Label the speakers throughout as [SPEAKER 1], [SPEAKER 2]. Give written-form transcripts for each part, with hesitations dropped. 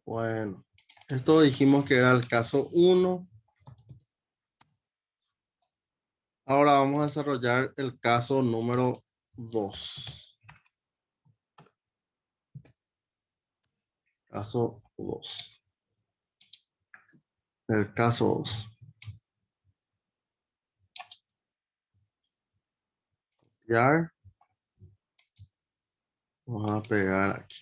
[SPEAKER 1] Bueno, esto dijimos que era el caso 1. Ahora vamos a desarrollar el caso número 2. Caso 2. El caso 2. Ya. Vamos a pegar aquí.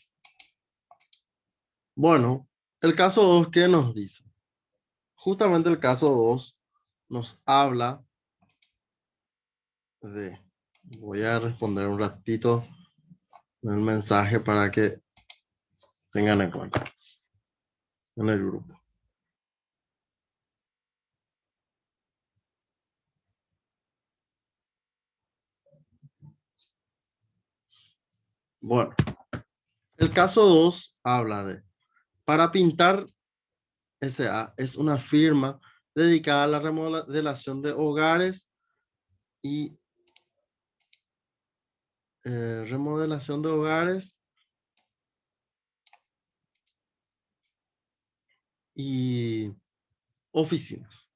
[SPEAKER 1] Bueno, el caso 2, ¿qué nos dice? Justamente el caso 2 nos habla de... Voy a responder un ratito el mensaje para que tengan en cuenta en el grupo. Bueno, el caso 2 habla de... Para pintar S.A. es una firma dedicada a la remodelación de hogares y remodelación de hogares y oficinas.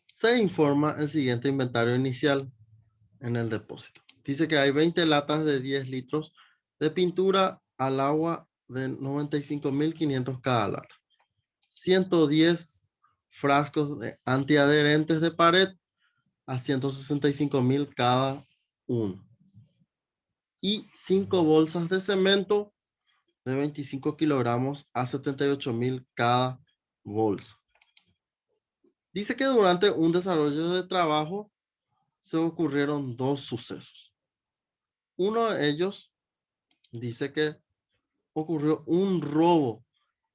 [SPEAKER 1] Se informa el siguiente inventario inicial en el depósito. Dice que hay 20 latas de 10 litros de pintura al agua de 95.500 cada lata. 110 frascos de antiadherentes de pared a 165.000 cada uno. Y 5 bolsas de cemento de 25 kilogramos a 78.000 cada bolsa. Dice que durante un desarrollo de trabajo se ocurrieron 2 sucesos. Uno de ellos dice que ocurrió un robo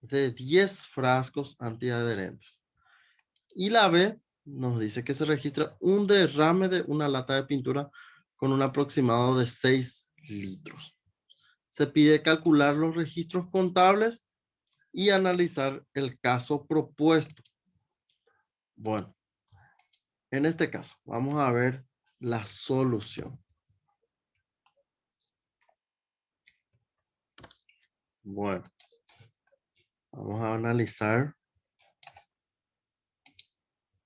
[SPEAKER 1] de 10 frascos antiadherentes. Y la B nos dice que se registra un derrame de una lata de pintura con un aproximado de 6 litros. Se pide calcular los registros contables y analizar el caso propuesto. Bueno, en este caso vamos a ver la solución. Bueno, vamos a analizar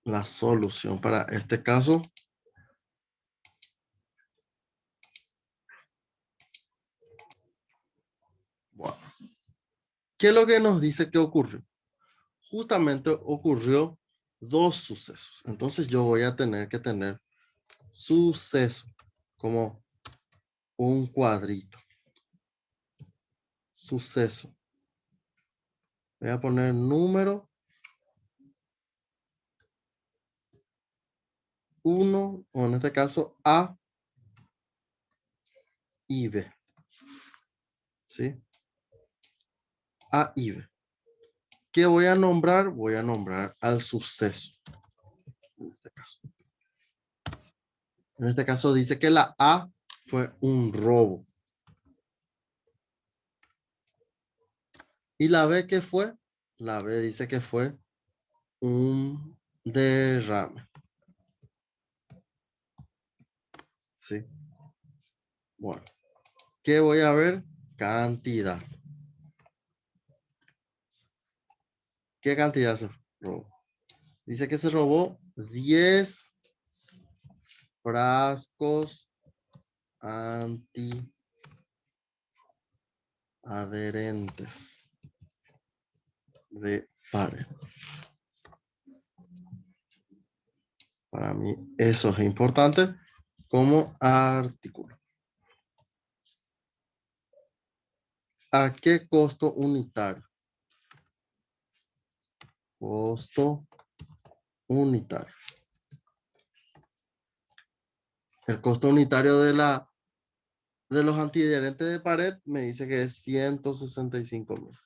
[SPEAKER 1] la solución para este caso. Bueno, ¿qué es lo que nos dice que ocurrió? Justamente ocurrió 2 sucesos. Entonces yo voy a tener que tener suceso como un cuadrito. Suceso. Voy a poner número 1, o en este caso A y B. ¿Sí? A y B. ¿Qué voy a nombrar? Voy a nombrar al suceso. En este caso. En este caso dice que la A fue un robo. ¿Y la B qué fue? La B dice que fue un derrame. ¿Sí? Bueno. ¿Qué voy a ver? Cantidad. ¿Qué cantidad se robó? Dice que se robó 10 frascos antiadherentes de pared. Para mí eso es importante como artículo. ¿A qué costo unitario? Costo unitario. El costo unitario de los antiadherentes de pared me dice que es 165.000.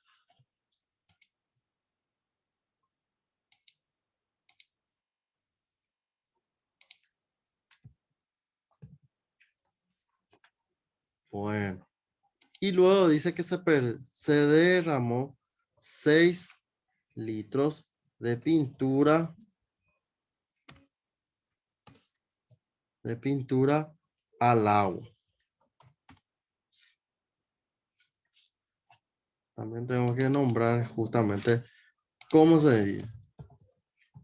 [SPEAKER 1] Bueno. Y luego dice que se derramó 6 litros de pintura al agua. También tengo que nombrar justamente cómo se medía.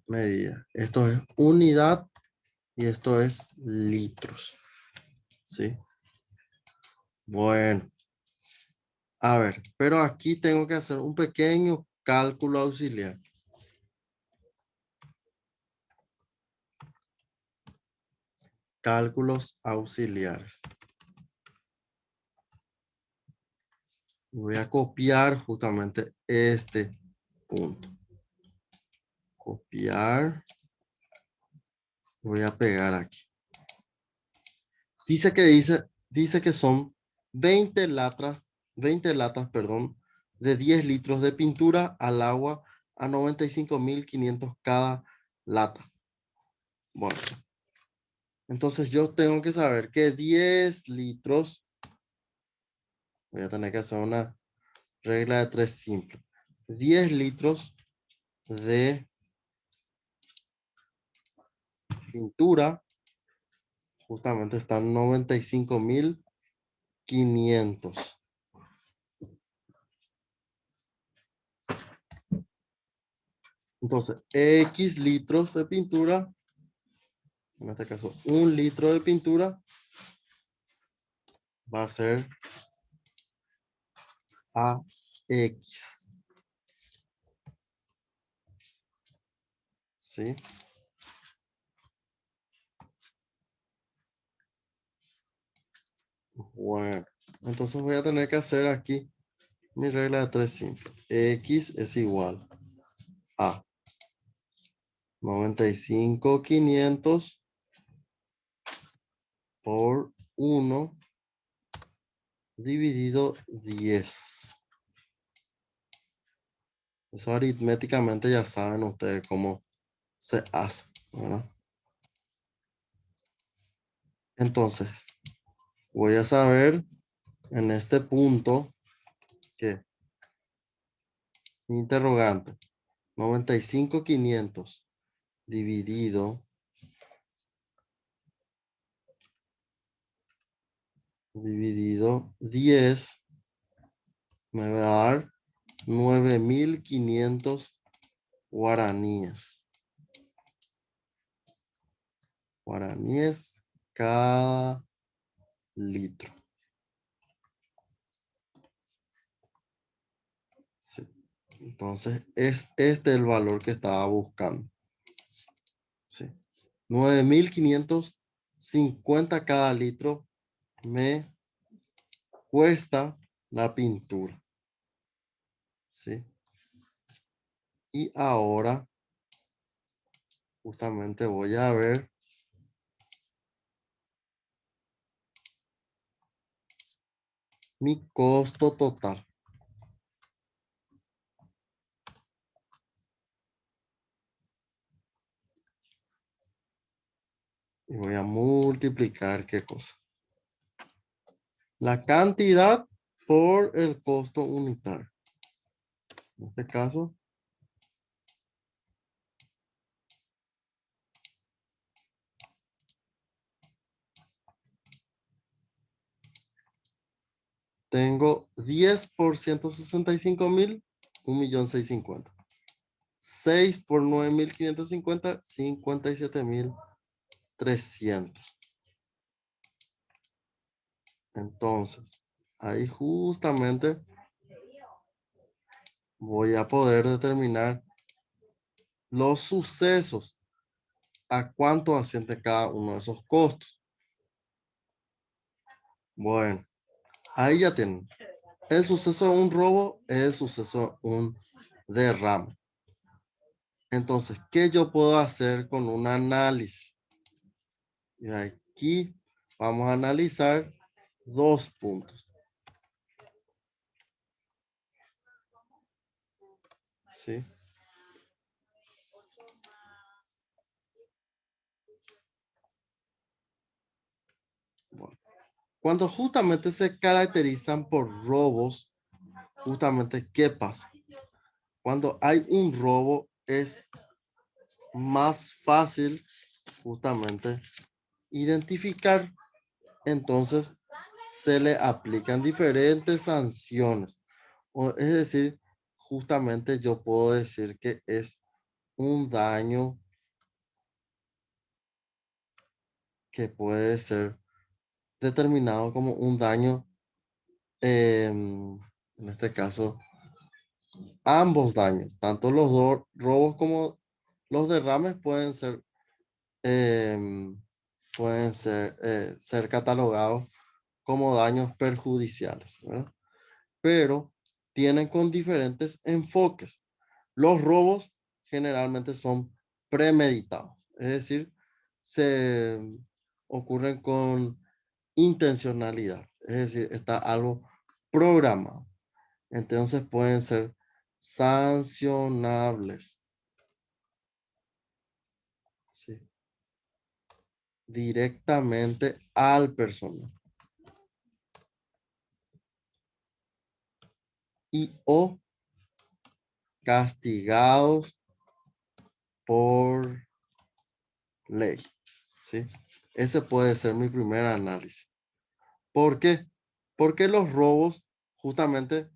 [SPEAKER 1] Medida. Esto es unidad y esto es litros. ¿Sí? Bueno. A ver, pero aquí tengo que hacer un pequeño cálculo auxiliar. Cálculos auxiliares. Voy a copiar justamente este punto. Copiar. Voy a pegar aquí. Dice que son 20 latas, perdón, de 10 litros de pintura al agua a 95.500 cada lata. Bueno, entonces yo tengo que saber que 10 litros, voy a tener que hacer una regla de 3 simple. 10 litros de pintura, justamente están 95.500. Entonces, X litros de pintura, en este caso 1 litro de pintura, va a ser AX. ¿Sí? Bueno, entonces voy a tener que hacer aquí mi regla de 3 simple. X es igual a 95.500 por 1 dividido 10. Eso aritméticamente ya saben ustedes cómo se hace, ¿verdad? Entonces, voy a saber en este punto que mi interrogante 95.500 dividido 10 me va a dar 9.500 guaraníes. Guaraníes cada litro. Sí. Entonces, es este el valor que estaba buscando. Sí. 9.550 cada litro me cuesta la pintura. ¿Sí? Y ahora, justamente voy a ver mi costo total. Y voy a multiplicar qué cosa. La cantidad por el costo unitario. En este caso, tengo 10 por 165.000, 1.650.000. 6 por 9.550, 57.300. Entonces, ahí justamente voy a poder determinar los sucesos a cuánto asciende cada uno de esos costos. Bueno, ahí ya tienen. El suceso de un robo es el suceso de un derrame. Entonces, ¿qué yo puedo hacer con un análisis? Y aquí vamos a analizar 2 puntos. ¿Sí? Bueno, cuando justamente se caracterizan por robos, justamente, ¿qué pasa? Cuando hay un robo es más fácil justamente identificar entonces se le aplican diferentes sanciones. Es decir, justamente yo puedo decir que es un daño que puede ser determinado como un daño, en este caso, ambos daños, tanto los robos como los derrames pueden ser catalogados como daños perjudiciales, ¿verdad? Pero tienen con diferentes enfoques. Los robos generalmente son premeditados, es decir, se ocurren con intencionalidad, es decir, está algo programado. Entonces pueden ser sancionables, ¿sí? Directamente al personal y o castigados por ley, ¿sí? Ese puede ser mi primer análisis. ¿Por qué? Porque los robos, justamente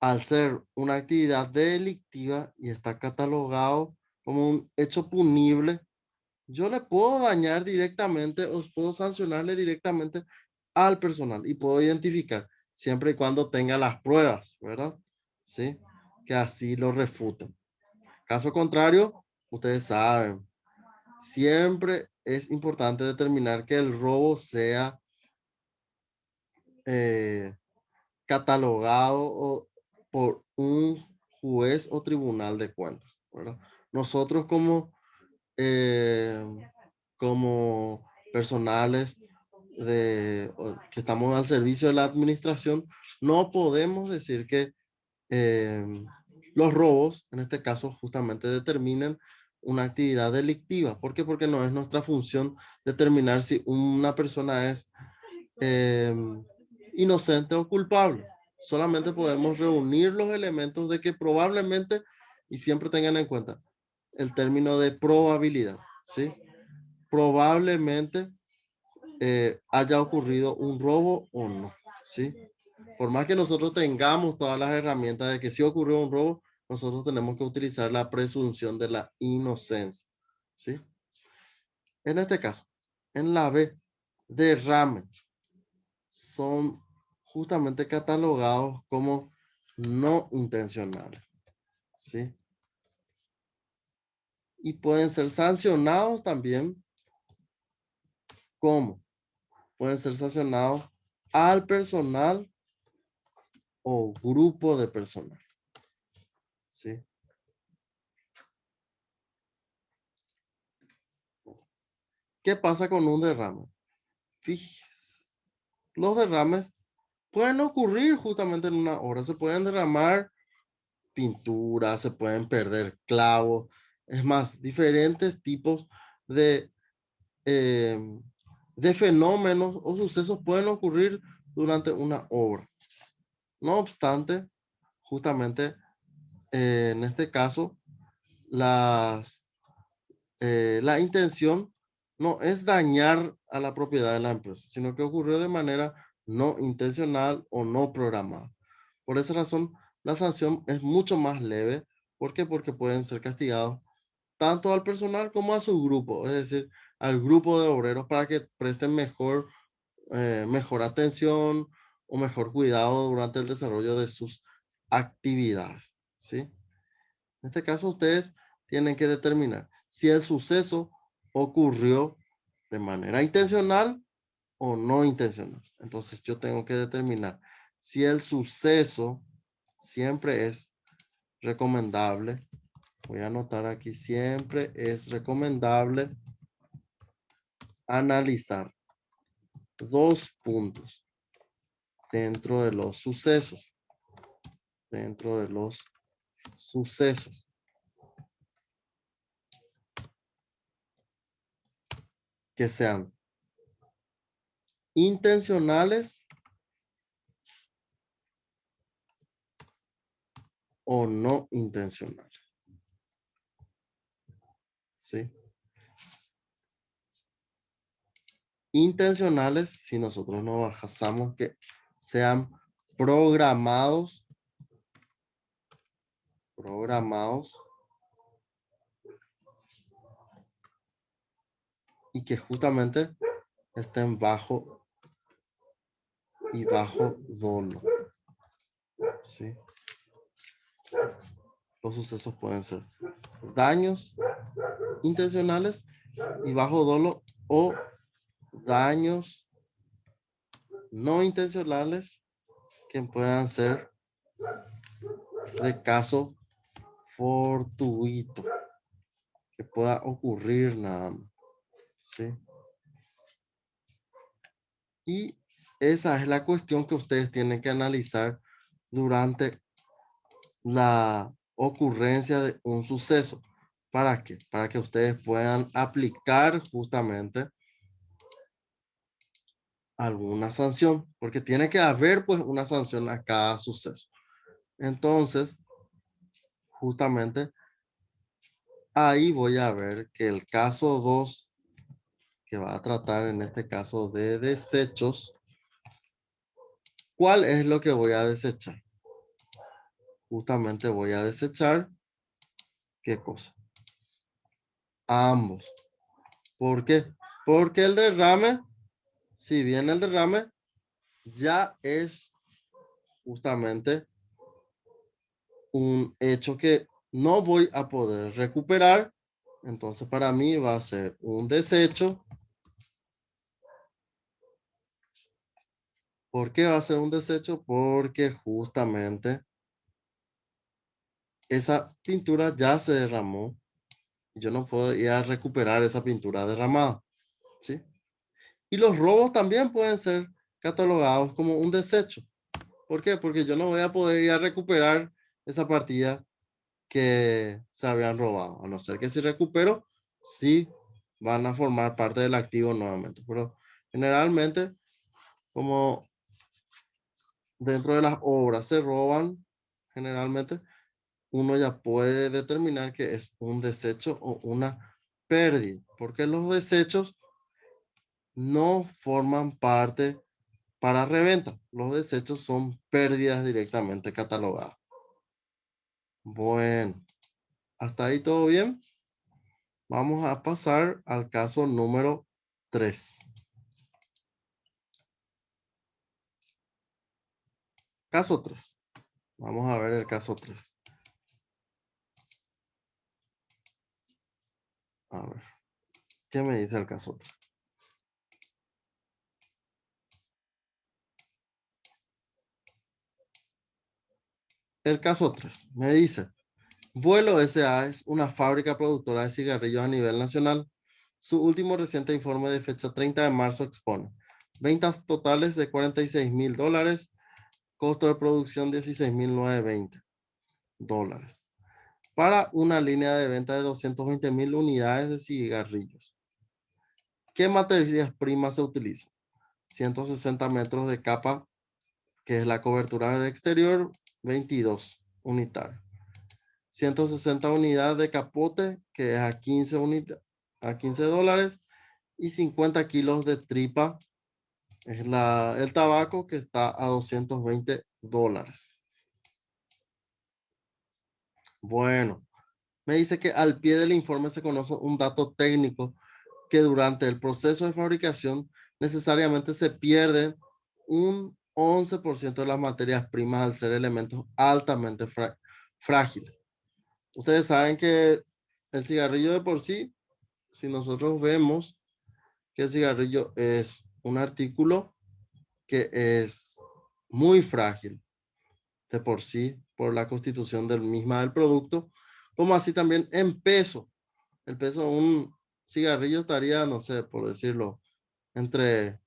[SPEAKER 1] al ser una actividad delictiva y está catalogado como un hecho punible, yo le puedo dañar directamente o puedo sancionarle directamente al personal y puedo identificar siempre y cuando tenga las pruebas, ¿verdad? Sí, que así lo refuten. Caso contrario, ustedes saben, siempre es importante determinar que el robo sea eh, catalogado por un juez o tribunal de cuentas, ¿verdad? Nosotros eh, como personales que estamos al servicio de la administración, no podemos decir que eh, los robos, en este caso, justamente determinen una actividad delictiva. ¿Por qué? Porque no es nuestra función determinar si una persona es eh, inocente o culpable. Solamente podemos reunir los elementos de que probablemente, y siempre tengan en cuenta el término de probabilidad, ¿sí? Probablemente haya ocurrido un robo o no, ¿sí? Por más que nosotros tengamos todas las herramientas de que si ocurrió un robo, nosotros tenemos que utilizar la presunción de la inocencia, ¿sí? En este caso, en la B, derrame, son justamente catalogados como no intencionales, ¿sí? Y pueden ser sancionados también como pueden ser sancionados al personal o grupo de personal, ¿sí? ¿Qué pasa con un derrame? Fíjese, los derrames pueden ocurrir justamente en una obra. Se pueden derramar pintura, se pueden perder clavos. Es más, diferentes tipos de, eh, de fenómenos o sucesos pueden ocurrir durante una obra. No obstante, justamente en este caso, la intención no es dañar a la propiedad de la empresa, sino que ocurrió de manera no intencional o no programada. Por esa razón, la sanción es mucho más leve. ¿Por qué? Porque pueden ser castigados tanto al personal como a su grupo, es decir, al grupo de obreros para que presten mejor atención o mejor cuidado durante el desarrollo de sus actividades, ¿sí? En este caso, ustedes tienen que determinar si el suceso ocurrió de manera intencional o no intencional. Entonces, yo tengo que determinar si el suceso siempre es recomendable. Voy a anotar aquí, siempre es recomendable analizar dos puntos dentro de los sucesos. Dentro de los sucesos. Que sean intencionales o no intencionales. ¿Sí? intencionales si nosotros nos basamos que sean programados y que justamente estén bajo dolo. ¿Sí? Los sucesos pueden ser daños intencionales y bajo dolo o daños no intencionales que puedan ser de caso fortuito, que pueda ocurrir nada más. ¿Sí? Y esa es la cuestión que ustedes tienen que analizar durante la ocurrencia de un suceso. ¿Para qué? Para que ustedes puedan aplicar justamente alguna sanción, porque tiene que haber pues una sanción a cada suceso. Entonces, justamente ahí voy a ver que el caso 2, que va a tratar en este caso de desechos, ¿cuál es lo que voy a desechar? Justamente voy a desechar, ¿qué cosa? Ambos. ¿Por qué? Porque el derrame, si bien el derrame ya es justamente un hecho que no voy a poder recuperar, entonces para mí va a ser un desecho. ¿Por qué va a ser un desecho? Porque justamente esa pintura ya se derramó y yo no puedo ir a recuperar esa pintura derramada, ¿sí? Y los robos también pueden ser catalogados como un desecho. ¿Por qué? Porque yo no voy a poder ir a recuperar esa partida que se habían robado, a no ser que si recupero, sí van a formar parte del activo nuevamente. Pero generalmente, como dentro de las obras se roban, generalmente uno ya puede determinar que es un desecho o una pérdida, porque los desechos no forman parte para reventa. Los desechos son pérdidas directamente catalogadas. Bueno, hasta ahí todo bien. Vamos a pasar al caso número 3. Caso 3. Vamos a ver el caso 3. A ver, ¿qué me dice el caso 3? El caso 3 me dice, Vuelo S.A. es una fábrica productora de cigarrillos a nivel nacional. Su último reciente informe de fecha 30 de marzo expone ventas totales de $46,000, costo de producción $16,920 para una línea de venta de 220,000 unidades de cigarrillos. ¿Qué materias primas se utilizan? 160 metros de capa, que es la cobertura de exterior, 22 unitarios. 160 unidades de capote, que es a 15 a $15, y 50 kilos de tripa, es el tabaco, que está a $220. Bueno, me dice que al pie del informe se conoce un dato técnico que durante el proceso de fabricación necesariamente se pierde un 11% de las materias primas al ser elementos altamente frágiles. Ustedes saben que el cigarrillo de por sí, si nosotros vemos que el cigarrillo es un artículo que es muy frágil de por sí, por la constitución del producto, como así también en peso. El peso de un cigarrillo estaría, no sé, por decirlo, entre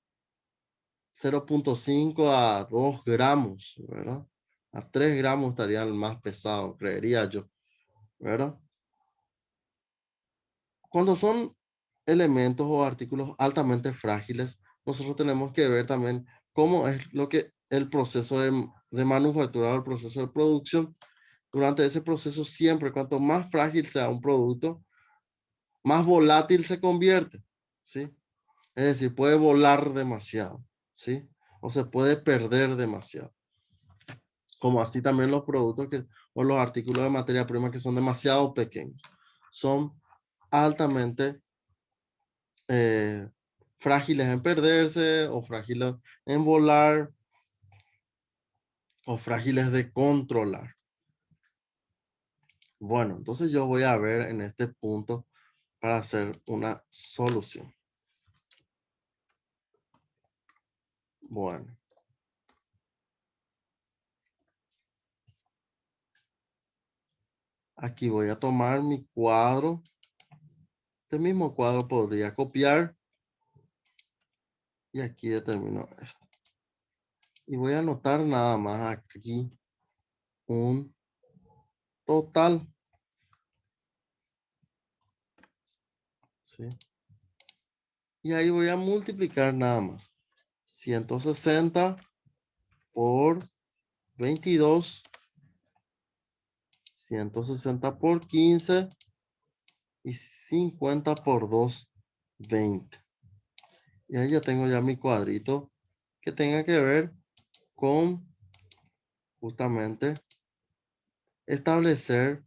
[SPEAKER 1] 0,5 a 2 gramos, ¿verdad? A 3 gramos estaría el más pesado, creería yo, ¿verdad? Cuando son elementos o artículos altamente frágiles, nosotros tenemos que ver también cómo es lo que el proceso de manufactura o el proceso de producción. Durante ese proceso siempre, cuanto más frágil sea un producto, más volátil se convierte, ¿sí? Es decir, puede volar demasiado, ¿sí? O se puede perder demasiado. Como así también los productos o los artículos de materia prima que son demasiado pequeños. Son altamente frágiles en perderse o frágiles en volar o frágiles de controlar. Bueno, entonces yo voy a ver en este punto para hacer una solución. Bueno. Aquí voy a tomar mi cuadro. Este mismo cuadro podría copiar. Y aquí determino esto. Y voy a anotar nada más aquí un total. ¿Sí? Y ahí voy a multiplicar nada más. 160 por 22. 160 por 15. Y 50 por 2, 20. Y ahí ya tengo ya mi cuadrito que tenga que ver con justamente establecer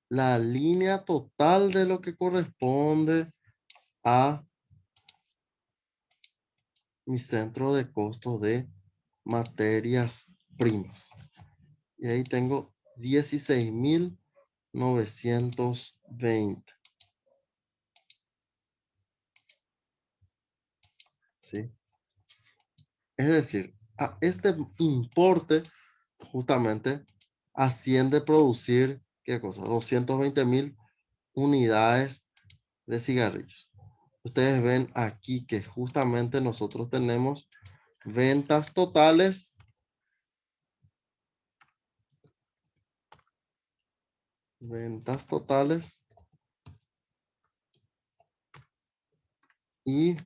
[SPEAKER 1] la línea total de lo que corresponde a mi centro de costos de materias primas. Y ahí tengo 16.920. ¿Sí? Es decir, a este importe justamente asciende a producir, ¿qué cosa? 220.000 unidades de cigarrillos. Ustedes ven aquí que justamente nosotros tenemos ventas totales y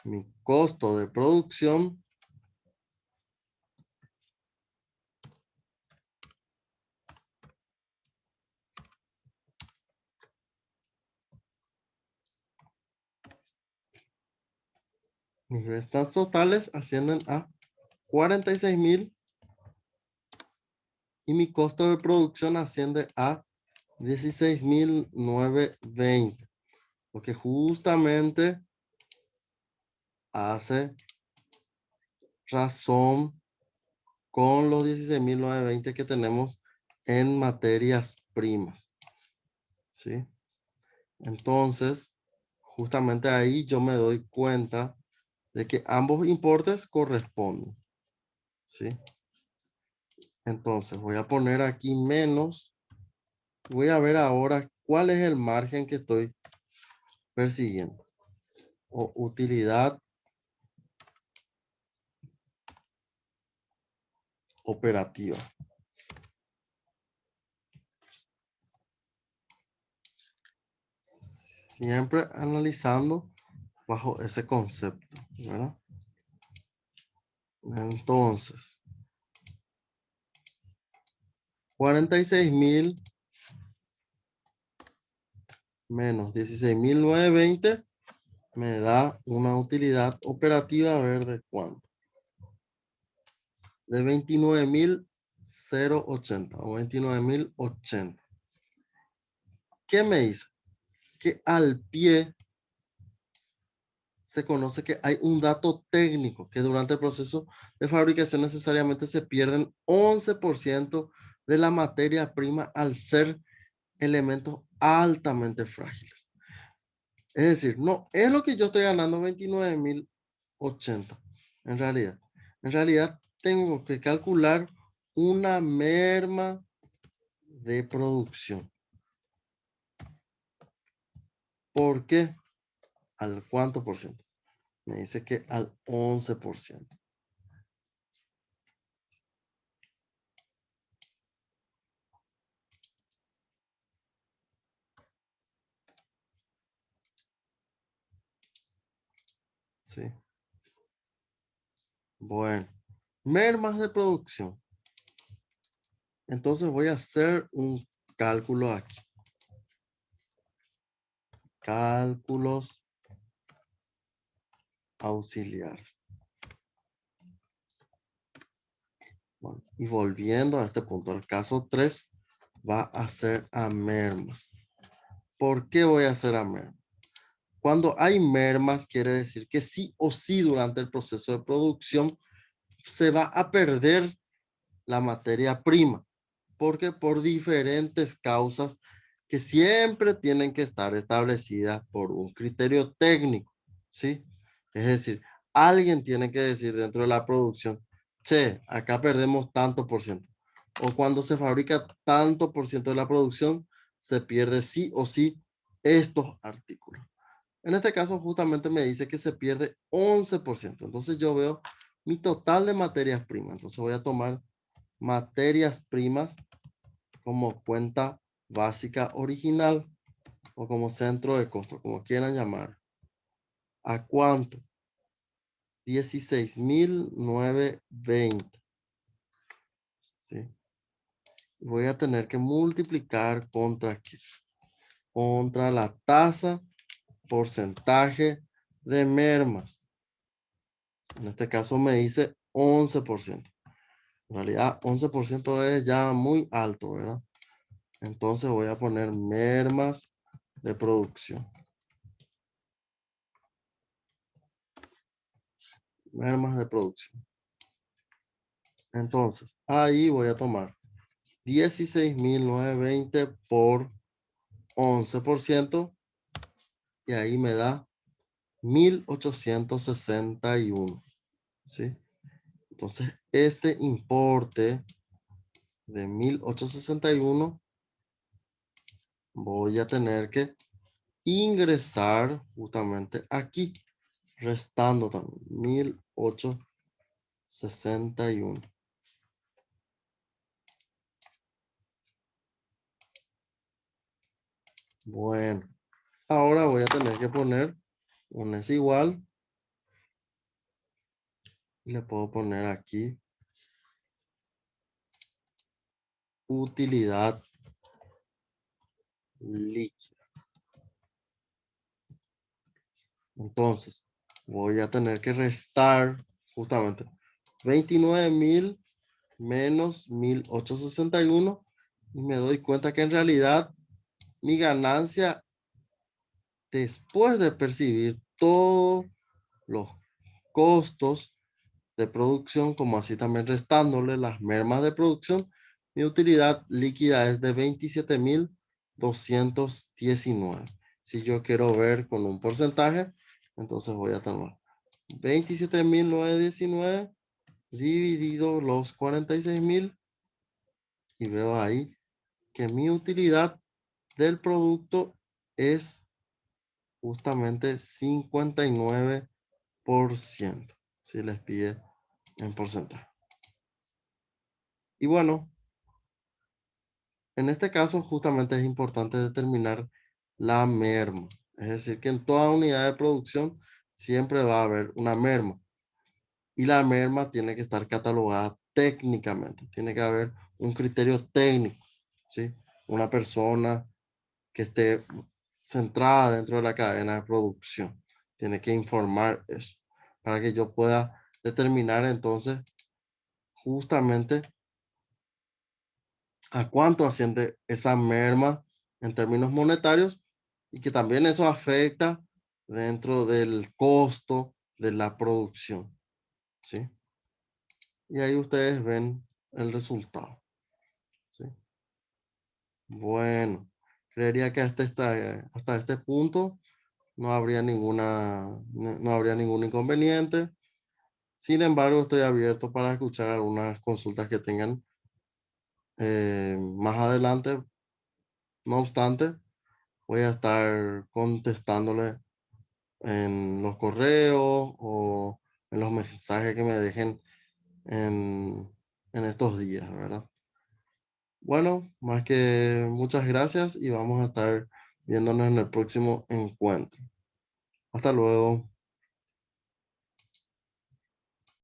[SPEAKER 1] mi costo de producción mis ventas totales ascienden a 46.000 y mi costo de producción asciende a 16.920, lo que justamente hace razón con los 16.920 que tenemos en materias primas. ¿Sí? Entonces, justamente ahí yo me doy cuenta de que ambos importes corresponden. ¿Sí? Entonces, voy a poner aquí menos. Voy a ver ahora cuál es el margen que estoy persiguiendo. O utilidad operativa. Siempre analizando bajo ese concepto, ¿verdad? Entonces, 46.000 menos 16.920 me da una utilidad operativa, a ver de cuánto. De 29.080 o 29.080. ¿Qué me dice? Que al pie se conoce que hay un dato técnico que durante el proceso de fabricación necesariamente se pierden 11% de la materia prima al ser elementos altamente frágiles. Es decir, no es lo que yo estoy ganando 29.080 en realidad. En realidad tengo que calcular una merma de producción. ¿Por qué? ¿Al cuánto por ciento? Me dice que al 11%. ¿Sí? Bueno, mermas de producción. Entonces voy a hacer un cálculo aquí. Cálculos auxiliares. Bueno, y volviendo a este punto, el caso 3 va a ser a mermas. ¿Por qué voy a hacer a mermas? Cuando hay mermas, quiere decir que sí o sí durante el proceso de producción se va a perder la materia prima, porque por diferentes causas que siempre tienen que estar establecidas por un criterio técnico, ¿sí? Es decir, alguien tiene que decir dentro de la producción, che, acá perdemos tanto por ciento. O cuando se fabrica tanto por ciento de la producción, se pierde sí o sí estos artículos. En este caso, justamente me dice que se pierde 11%. Entonces yo veo mi total de materias primas. Entonces voy a tomar materias primas como cuenta básica original o como centro de costo, como quieran llamar. ¿A cuánto? 16.920. ¿Sí? Voy a tener que multiplicar contra qué? Contra la tasa porcentaje de mermas. En este caso me dice 11%. En realidad 11% es ya muy alto, ¿verdad? Entonces voy a poner mermas de producción. Mermas de producción. Entonces, ahí voy a tomar 16.920 por 11%. Y ahí me da 1.861. ¿Sí? Entonces, este importe de 1.861 voy a tener que ingresar justamente aquí, restando también 1.861. Bueno, ahora voy a tener que poner un es igual. Y le puedo poner aquí utilidad líquida. Entonces, voy a tener que restar justamente 29.000 menos 1.861 y me doy cuenta que en realidad mi ganancia después de percibir todos los costos de producción, como así también restándole las mermas de producción, mi utilidad líquida es de 27.219. Si yo quiero ver con un porcentaje, entonces voy a tomar 27.919 dividido los 46.000 y veo ahí que mi utilidad del producto es justamente 59%. Si les pide en porcentaje. Y bueno, en este caso justamente es importante determinar la merma. Es decir, que en toda unidad de producción siempre va a haber una merma. Y la merma tiene que estar catalogada técnicamente. Tiene que haber un criterio técnico, ¿sí? Una persona que esté centrada dentro de la cadena de producción. Tiene que informar eso para que yo pueda determinar entonces justamente a cuánto asciende esa merma en términos monetarios y que también eso afecta dentro del costo de la producción, ¿sí? Y ahí ustedes ven el resultado, ¿sí? Bueno, creería que hasta este punto no habría no habría ningún inconveniente. Sin embargo, estoy abierto para escuchar algunas consultas que tengan más adelante. No obstante, voy a estar contestándole en los correos o en los mensajes que me dejen en estos días, ¿verdad? Bueno, más que muchas gracias y vamos a estar viéndonos en el próximo encuentro. Hasta luego.